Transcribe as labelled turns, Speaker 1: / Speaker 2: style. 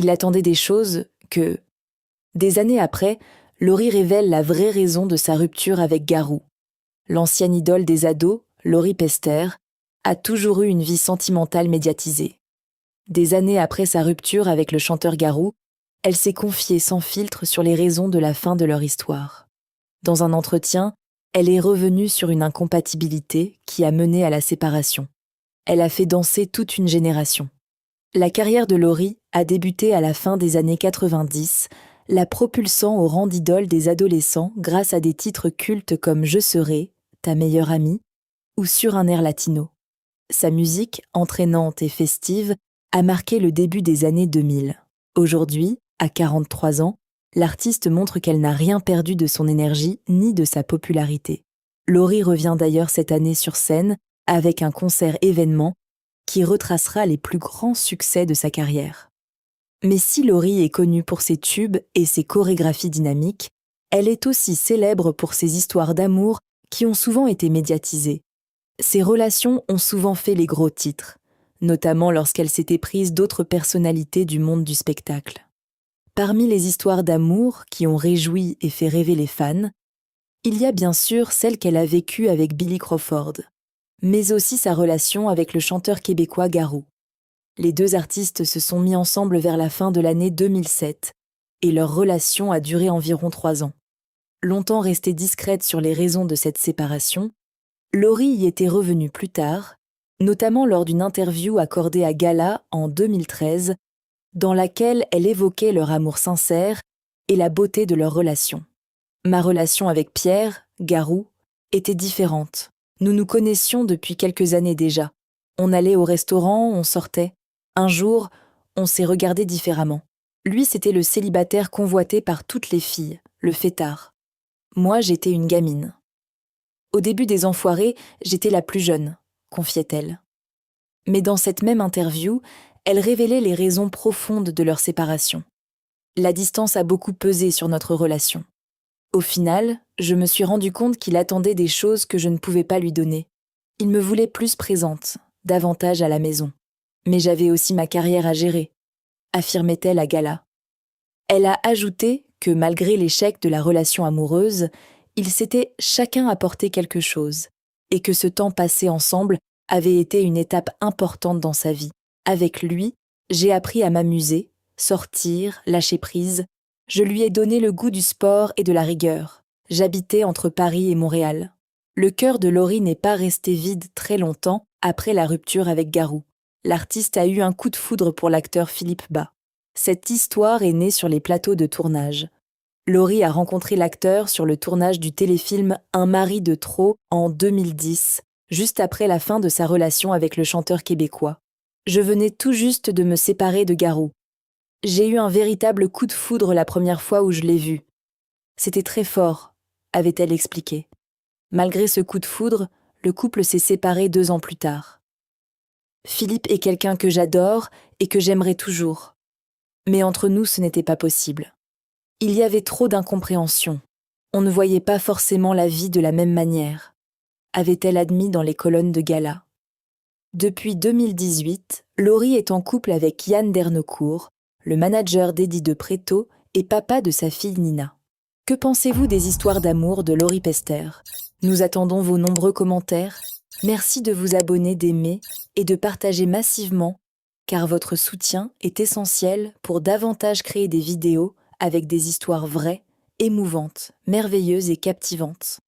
Speaker 1: Il attendait des choses que... Des années après, Laurie révèle la vraie raison de sa rupture avec Garou. L'ancienne idole des ados, Laurie Pester, a toujours eu une vie sentimentale médiatisée. Des années après sa rupture avec le chanteur Garou, elle s'est confiée sans filtre sur les raisons de la fin de leur histoire. Dans un entretien, elle est revenue sur une incompatibilité qui a mené à la séparation. Elle a fait danser toute une génération. La carrière de Laurie a débuté à la fin des années 90, la propulsant au rang d'idole des adolescents grâce à des titres cultes comme Je serai, Ta meilleure amie ou Sur un air latino. Sa musique, entraînante et festive, a marqué le début des années 2000. Aujourd'hui, à 43 ans, l'artiste montre qu'elle n'a rien perdu de son énergie ni de sa popularité. Laurie revient d'ailleurs cette année sur scène avec un concert événement qui retracera les plus grands succès de sa carrière. Mais si Laurie est connue pour ses tubes et ses chorégraphies dynamiques, elle est aussi célèbre pour ses histoires d'amour qui ont souvent été médiatisées. Ses relations ont souvent fait les gros titres, notamment lorsqu'elle s'était prise d'autres personnalités du monde du spectacle. Parmi les histoires d'amour qui ont réjoui et fait rêver les fans, il y a bien sûr celle qu'elle a vécue avec Billy Crawford, mais aussi sa relation avec le chanteur québécois Garou. Les deux artistes se sont mis ensemble vers la fin de l'année 2007, et leur relation a duré environ 3 ans. Longtemps restée discrète sur les raisons de cette séparation, Laurie y était revenue plus tard, notamment lors d'une interview accordée à Gala en 2013, dans laquelle elle évoquait leur amour sincère et la beauté de leur relation. Ma relation avec Pierre, Garou, était différente. Nous nous connaissions depuis quelques années déjà. On allait au restaurant, on sortait. Un jour, on s'est regardé différemment. Lui, c'était le célibataire convoité par toutes les filles, le fêtard. Moi, j'étais une gamine. Au début des Enfoirés, j'étais la plus jeune, confiait-elle. Mais dans cette même interview, elle révélait les raisons profondes de leur séparation. La distance a beaucoup pesé sur notre relation. Au final, je me suis rendu compte qu'il attendait des choses que je ne pouvais pas lui donner. Il me voulait plus présente, davantage à la maison. Mais j'avais aussi ma carrière à gérer, affirmait-elle à Gala. Elle a ajouté que malgré l'échec de la relation amoureuse, ils s'étaient chacun apporté quelque chose, et que ce temps passé ensemble avait été une étape importante dans sa vie. Avec lui, j'ai appris à m'amuser, sortir, lâcher prise. Je lui ai donné le goût du sport et de la rigueur. J'habitais entre Paris et Montréal. Le cœur de Laurie n'est pas resté vide très longtemps après la rupture avec Garou. L'artiste a eu un coup de foudre pour l'acteur Philippe Bas. Cette histoire est née sur les plateaux de tournage. Laurie a rencontré l'acteur sur le tournage du téléfilm Un mari de trop en 2010, juste après la fin de sa relation avec le chanteur québécois. Je venais tout juste de me séparer de Garou. J'ai eu un véritable coup de foudre la première fois où je l'ai vu. C'était très fort, avait-elle expliqué. Malgré ce coup de foudre, le couple s'est séparé 2 ans plus tard. Philippe est quelqu'un que j'adore et que j'aimerais toujours. Mais entre nous, ce n'était pas possible. Il y avait trop d'incompréhension. On ne voyait pas forcément la vie de la même manière, avait-elle admis dans les colonnes de Gala. Depuis 2018, Laurie est en couple avec Yann Dernecourt, le manager d'Eddie de Pretto et papa de sa fille Nina. Que pensez-vous des histoires d'amour de Laurie Pester ? Nous attendons vos nombreux commentaires. Merci de vous abonner, d'aimer et de partager massivement, car votre soutien est essentiel pour davantage créer des vidéos avec des histoires vraies, émouvantes, merveilleuses et captivantes.